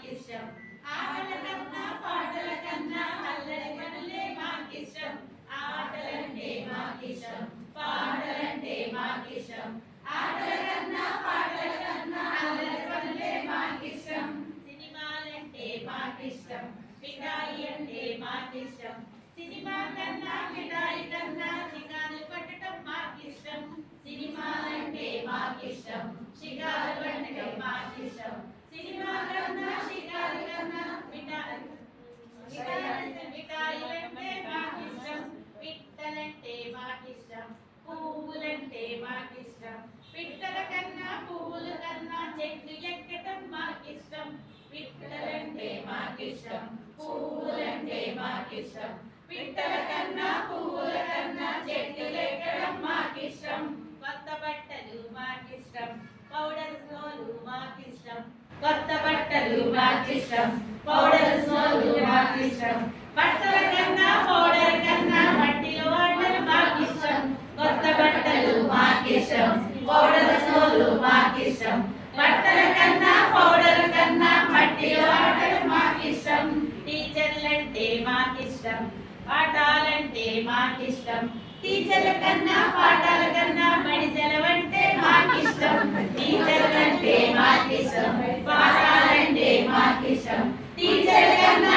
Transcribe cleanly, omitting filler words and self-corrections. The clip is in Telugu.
మాకిష్టం. ఆటల కన్నా పాటల కన్నా అల్లరి పనులే మాకిష్టం. ఆటలంటే మాకిష్టం, పాటలంటే మాకిష్టం. ఆటల కన్నా పాటల కన్నా అల్లరి పనులే మాకిష్టం. సినిమాలంటే మాకిష్టం, మిఠాయి అంటే మాకిష్టం. సినిమా కన్నా మిఠాయి కన్నా చికాలు పట్టడం మాకిష్టం. సినిమాలంటే మాకిష్టం, షికారు పట్టడం మాకిష్టం. సినిమా కన్నా షికారు కన్నా మిఠాయిలంటే మాకిష్టం. పిట్టలంటే మాకిష్టం, పువ్వులంటే మాకిష్టం. పిట్టల కన్నా పువ్వుల కన్నా చెట్లు ఎక్కడం మాకిష్టం. పిట్టలంటే మాకిష్టం, పువ్వులంటే మాకిష్టం. పిట్టల కన్నా పువ్వుల కన్నా చెట్లు ఎక్కడం మాకిష్టం. కొత్త బట్టలు మాకిష్టం, పౌడర్ స్నోలు మాకిష్టం. కొత్త బట్టలు మాకిష్టం, పౌడర్ స్నోలు మాకిష్టం. బట్టల కన్నా పౌడర్ కన్నా మట్టిలో ఆటలు మాకిష్టం. కొత్త బట్టలు మాకిష్టం, పౌడర్ స్నోలు మాకిష్టం. బట్టల కన్నా పౌడర్ కన్నా మట్టిలో ఆటలు మాకిష్టం. టీచర్లంటే మాకిష్టం, పాఠాలంటే మాకిష్టం. టీచర్ల కన్నా పాఠాల కన్నా బడి సెలవంటే మాకిష్టం. టీచర్లంటే మాకిష్టం, పాఠాలంటే మాకిష్టం. టీచర్ల కన్నా